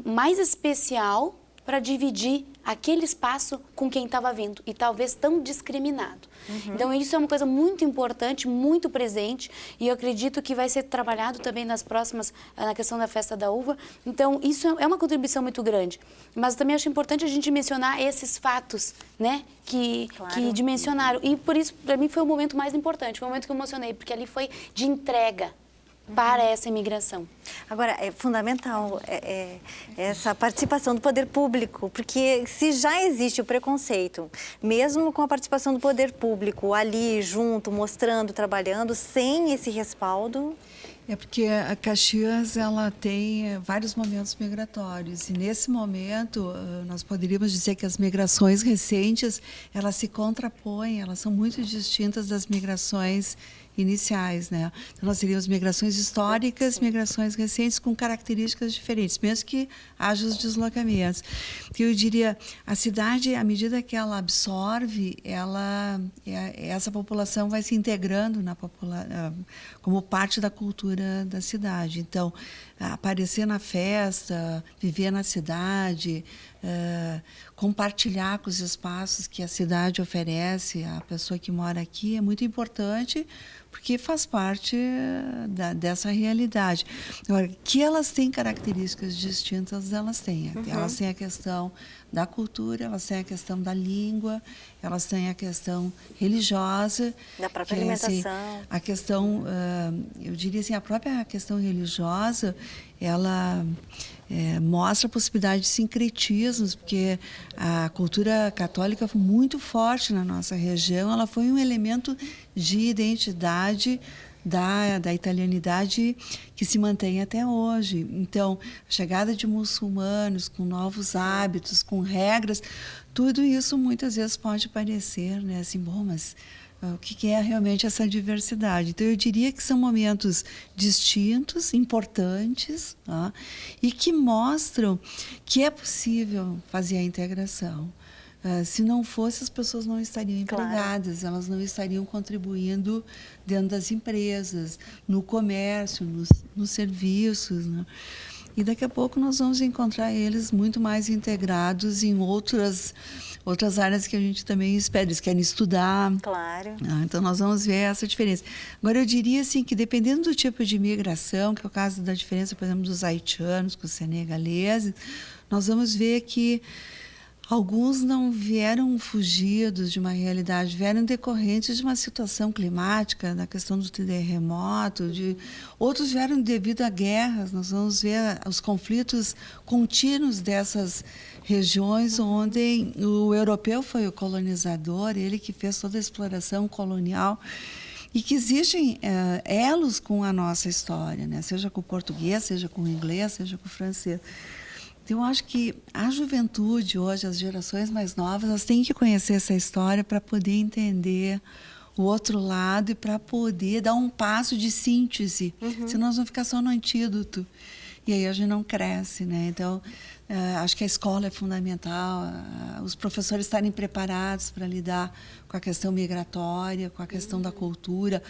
mais especial para dividir aquele espaço com quem estava vindo e talvez tão discriminado. Então isso é uma coisa muito importante, muito presente, e eu acredito que vai ser trabalhado também nas próximas, na questão da Festa da Uva. Então isso é uma contribuição muito grande, mas também acho importante a gente mencionar esses fatos, né, que dimensionaram, e por isso para mim foi o momento mais importante, foi o momento que eu emocionei, porque ali foi de entrega para essa imigração. Agora, é fundamental essa participação do poder público, porque se já existe o preconceito, mesmo com a participação do poder público ali junto, mostrando, trabalhando, sem esse respaldo... É porque a Caxias ela tem vários momentos migratórios e nesse momento nós poderíamos dizer que as migrações recentes elas se contrapõem, elas são muito distintas das migrações iniciais, né? Então nós teríamos migrações históricas, migrações recentes com características diferentes, mesmo que haja os deslocamentos. Eu diria, a cidade, à medida que ela absorve, essa população vai se integrando como parte da cultura da cidade. Então, aparecer na festa, viver na cidade, compartilhar com os espaços que a cidade oferece à pessoa que mora aqui é muito importante, porque faz parte dessa realidade. Agora, que elas têm características distintas, elas têm. Elas têm a questão da cultura, elas têm a questão da língua, elas têm a questão religiosa. Da própria alimentação. Assim, a questão, eu diria assim, a própria questão religiosa, ela mostra a possibilidade de sincretismos, porque a cultura católica foi muito forte na nossa região, ela foi um elemento de identidade da italianidade que se mantém até hoje. Então, a chegada de muçulmanos com novos hábitos, com regras, tudo isso muitas vezes pode parecer, né, assim, bom, mas o que é realmente essa diversidade? Então, eu diria que são momentos distintos, importantes, tá? E que mostram que é possível fazer a integração. Se não fosse, as pessoas não estariam empregadas, elas não estariam contribuindo dentro das empresas, no comércio, nos serviços, né? E daqui a pouco nós vamos encontrar eles muito mais integrados em outras áreas que a gente também espera. Eles querem estudar. Claro. Então, nós vamos ver essa diferença. Agora, eu diria assim, que dependendo do tipo de imigração, que é o caso da diferença, por exemplo, dos haitianos com os senegaleses, nós vamos ver que alguns não vieram fugidos de uma realidade, vieram decorrentes de uma situação climática, da questão do terremoto, outros vieram devido a guerras. Nós vamos ver os conflitos contínuos dessas regiões onde o europeu foi o colonizador, ele que fez toda a exploração colonial, e que existem elos com a nossa história, né? Seja com o português, seja com o inglês, seja com o francês. Então, eu acho que a juventude hoje, as gerações mais novas, elas têm que conhecer essa história para poder entender o outro lado e para poder dar um passo de síntese, senão nós vamos ficar só no antídoto. e aí a gente não cresce, né? Então, acho que a escola é fundamental, os professores estarem preparados para lidar com a questão migratória, com a questão da cultura,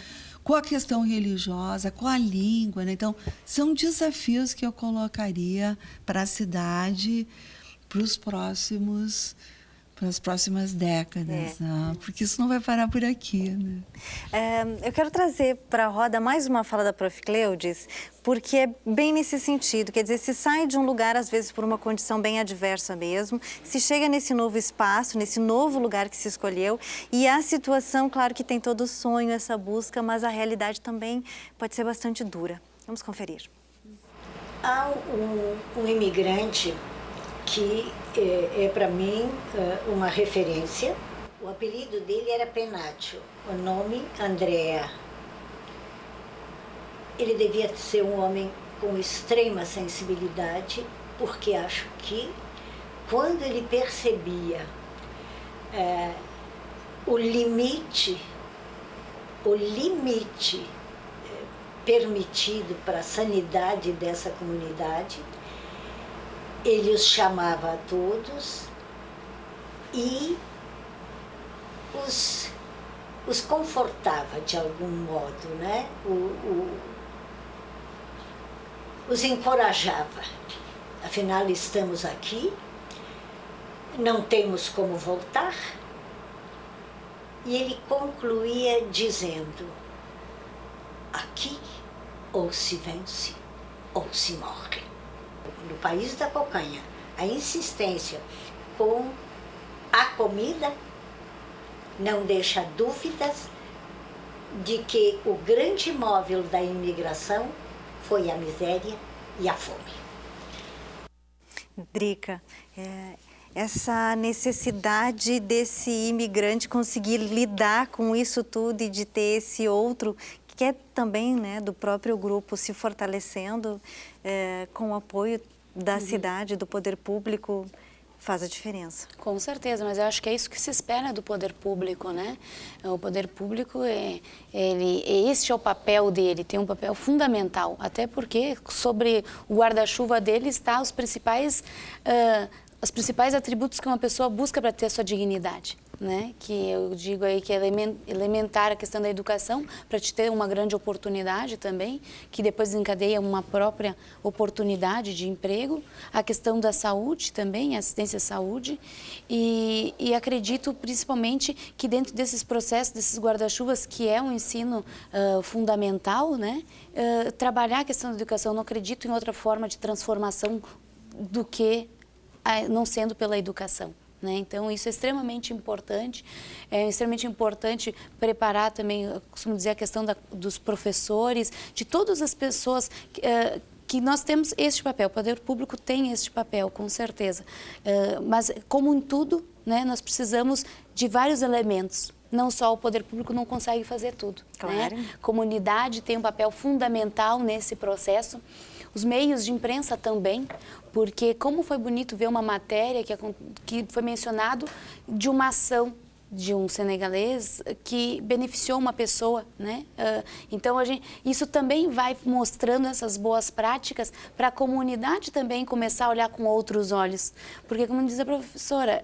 com a questão religiosa, com a língua, né? Então, são desafios que eu colocaria para a cidade, para as próximas décadas, né? Porque isso não vai parar por aqui, né? Eu quero trazer para a roda mais uma fala da Prof. Cleudes, porque é bem nesse sentido, quer dizer, se sai de um lugar, às vezes, por uma condição bem adversa mesmo, se chega nesse novo espaço, nesse novo lugar que se escolheu, e a situação, claro que tem todo o sonho, essa busca, mas a realidade também pode ser bastante dura. Vamos conferir. Há um imigrante que é para mim uma referência. O apelido dele era Penaccio, o nome Andrea. Ele devia ser um homem com extrema sensibilidade, porque acho que quando ele percebia o limite permitido para a sanidade dessa comunidade, ele os chamava a todos e os confortava de algum modo, né? Os encorajava. Afinal, estamos aqui, não temos como voltar. E ele concluía dizendo: aqui ou se vence ou se morre. No país da cocanha, a insistência com a comida não deixa dúvidas de que o grande móvel da imigração foi a miséria e a fome. Drica, essa necessidade desse imigrante conseguir lidar com isso tudo e de ter esse outro, que é também, né, do próprio grupo se fortalecendo com o apoio da cidade, do poder público, faz a diferença. Com certeza, mas eu acho que é isso que se espera do poder público, né? O poder público, este é o papel dele, tem um papel fundamental, até porque sobre o guarda-chuva dele está os principais atributos que uma pessoa busca para ter a sua dignidade, né? Que eu digo aí que é elementar a questão da educação, para te ter uma grande oportunidade também, que depois desencadeia uma própria oportunidade de emprego, a questão da saúde também, assistência à saúde, e acredito principalmente que dentro desses processos, desses guarda-chuvas, que é um ensino fundamental, né? Trabalhar a questão da educação, não acredito em outra forma de transformação do que não sendo pela educação. Né? Então, isso é extremamente importante preparar também, eu costumo dizer, a questão dos professores, de todas as pessoas que nós temos este papel, o poder público tem este papel, com certeza, mas como em tudo, né, nós precisamos de vários elementos. Não só o poder público não consegue fazer tudo. Claro. Né? Comunidade tem um papel fundamental nesse processo. Os meios de imprensa também, porque como foi bonito ver uma matéria que foi mencionado de uma ação de um senegalês que beneficiou uma pessoa, né? Então, isso também vai mostrando essas boas práticas para a comunidade também começar a olhar com outros olhos. Porque, como diz a professora,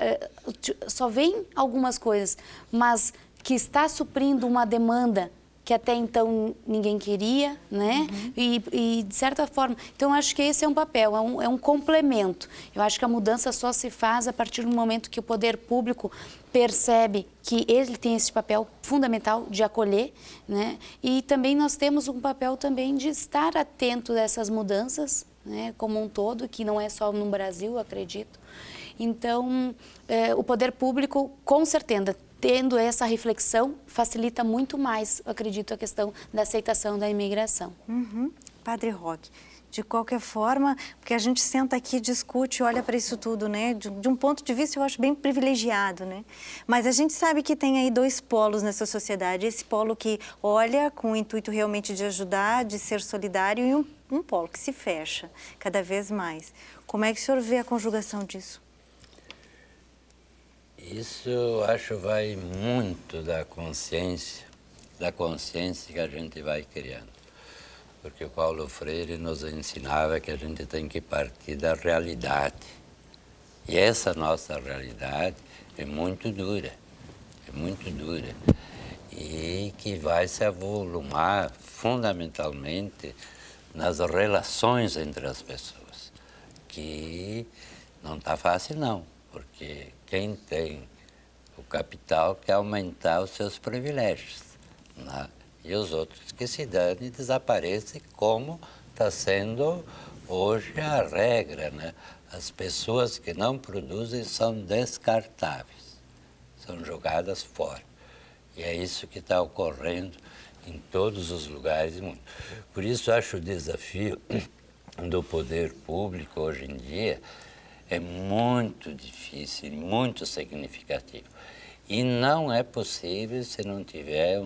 só vem algumas coisas, mas que está suprindo uma demanda que até então ninguém queria, né? E de certa forma, então acho que esse é um papel, é um complemento. Eu acho que a mudança só se faz a partir do momento que o poder público percebe que ele tem esse papel fundamental de acolher, né? E também nós temos um papel também de estar atento a essas mudanças, né? Como um todo, que não é só no Brasil, acredito. Então, o poder público, com certeza, tendo essa reflexão, facilita muito mais, acredito, a questão da aceitação da imigração. Padre Roque, de qualquer forma, porque a gente senta aqui, discute, olha para isso tudo, né? De um ponto de vista, eu acho bem privilegiado, né? Mas a gente sabe que tem aí dois polos nessa sociedade. Esse polo que olha com o intuito realmente de ajudar, de ser solidário, e um polo que se fecha cada vez mais. Como é que o senhor vê a conjugação disso? Isso, eu acho, vai muito da consciência que a gente vai criando. porque o Paulo Freire nos ensinava que a gente tem que partir da realidade. E essa nossa realidade é muito dura, e que vai se avolumar fundamentalmente nas relações entre as pessoas, que não está fácil não, porque quem tem o capital quer aumentar os seus privilégios, né? E os outros que se dane e desaparecem, como está sendo hoje a regra, né? As pessoas que não produzem são descartáveis, são jogadas fora. E é isso que está ocorrendo em todos os lugares do mundo. Por isso, acho o desafio do poder público hoje em dia é muito difícil, muito significativo. E não é possível se não tiver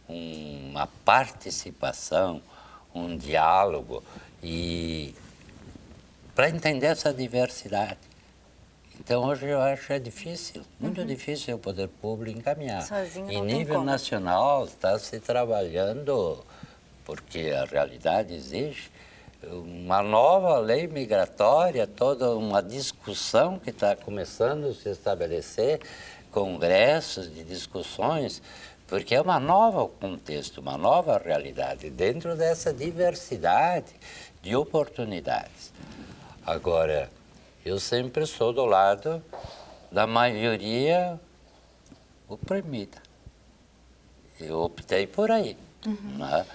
uma participação, um diálogo, e para entender essa diversidade. Então, hoje eu acho que é difícil, muito difícil o poder público encaminhar. Sozinho Em não tem nível como. nacional, está se trabalhando, porque a realidade exige, uma nova lei migratória, toda uma discussão que está começando a se estabelecer, congressos de discussões, porque é uma nova contexto, uma nova realidade, dentro dessa diversidade de oportunidades. Agora, eu sempre sou do lado da maioria oprimida. Eu optei por aí. Né?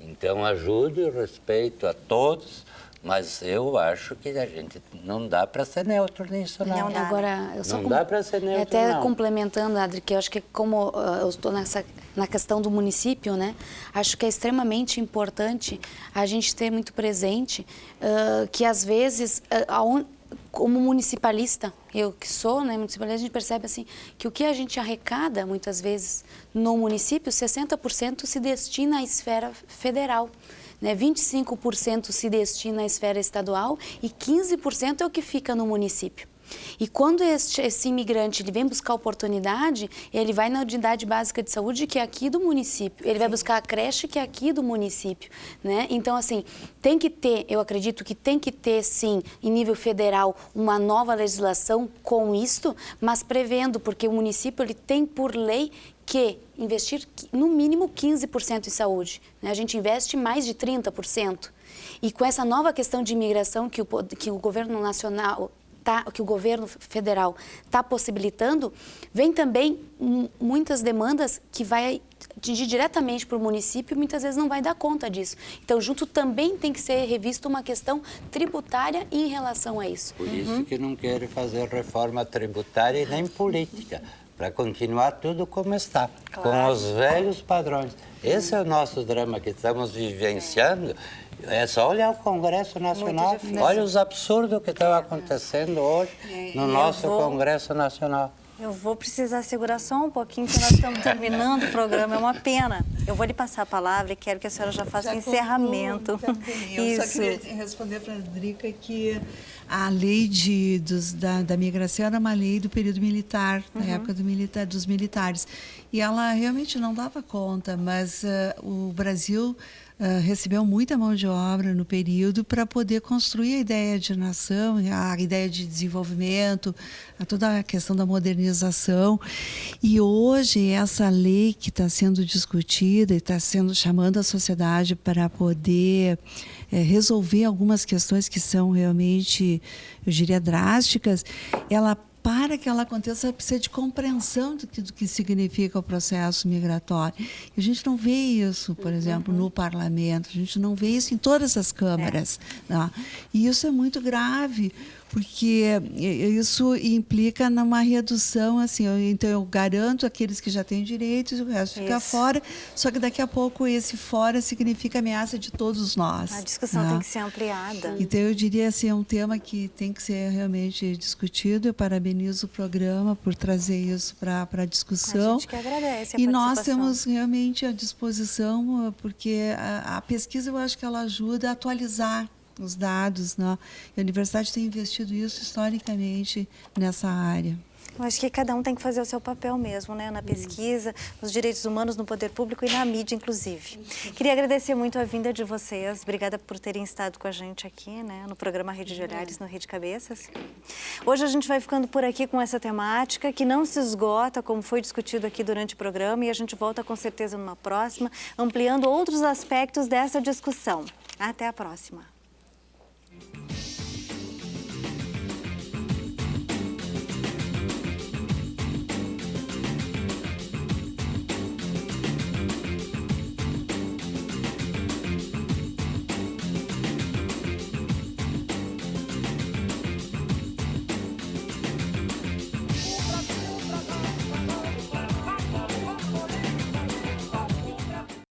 Então, ajudo e respeito a todos, mas eu acho que a gente não dá para ser neutro nisso, não. Não dá. Agora, eu só Não dá para ser neutro, até não. complementando, Adri, que eu acho que como eu estou na questão do município, né? Acho que é extremamente importante a gente ter muito presente que às vezes como municipalista, eu que sou, né, municipalista, a gente percebe assim que o que a gente arrecada muitas vezes no município, 60% se destina à esfera federal. Né, 25% se destina à esfera estadual e 15% é o que fica no município. E quando esse imigrante ele vem buscar oportunidade, ele vai na unidade básica de saúde, que é aqui do município. Ele vai buscar a creche, que é aqui do município. Né? Então, assim, tem que ter, eu acredito que tem que ter, sim, em nível federal, uma nova legislação com isto, mas prevendo, porque o município ele tem por lei que investir no mínimo 15% em saúde. Né? A gente investe mais de 30%. E com essa nova questão de imigração que o governo nacional, que o governo federal está possibilitando, vem também muitas demandas que vai atingir diretamente para o município e muitas vezes não vai dar conta disso. Então, junto também tem que ser revista uma questão tributária em relação a isso. Por isso que não quero fazer reforma tributária e nem política, para continuar tudo como está, com os velhos padrões. Esse é o nosso drama que estamos vivenciando. É só olhar o Congresso Nacional, olha os absurdos que estão acontecendo hoje no nosso Congresso Nacional. Eu vou precisar segurar só um pouquinho, que nós estamos terminando o programa, é uma pena. Eu vou lhe passar a palavra e quero que a senhora já faça o encerramento. Eu só queria responder para a Drica que a lei da migração era uma lei do período militar, da época dos militares. E ela realmente não dava conta, mas o Brasil recebeu muita mão de obra no período para poder construir a ideia de nação, a ideia de desenvolvimento, toda a questão da modernização. E hoje essa lei que está sendo discutida e está chamando a sociedade para poder resolver algumas questões que são realmente, eu diria, drásticas, para que ela aconteça, precisa de compreensão do que significa o processo migratório. E a gente não vê isso, por exemplo, no parlamento, a gente não vê isso em todas as câmaras. Né? E isso é muito grave, porque isso implica numa redução, assim, então eu garanto aqueles que já têm direitos e o resto fica fora, só que daqui a pouco esse fora significa ameaça de todos nós. A discussão tem que ser ampliada. Então eu diria assim, é um tema que tem que ser realmente discutido. Eu parabenizo o programa por trazer isso para a discussão. A gente que agradece a E nós participação. temos realmente à disposição, porque a pesquisa eu acho que ela ajuda a atualizar os dados, né? E a universidade tem investido isso historicamente nessa área. Eu acho que cada um tem que fazer o seu papel mesmo, né? Na pesquisa, nos direitos humanos, no poder público e na mídia, inclusive. Queria agradecer muito a vinda de vocês. Obrigada por terem estado com a gente aqui, né? No programa Rede de Olhares, no Rede Cabeças. Hoje a gente vai ficando por aqui com essa temática, que não se esgota, como foi discutido aqui durante o programa, e a gente volta com certeza numa próxima, ampliando outros aspectos dessa discussão. Até a próxima.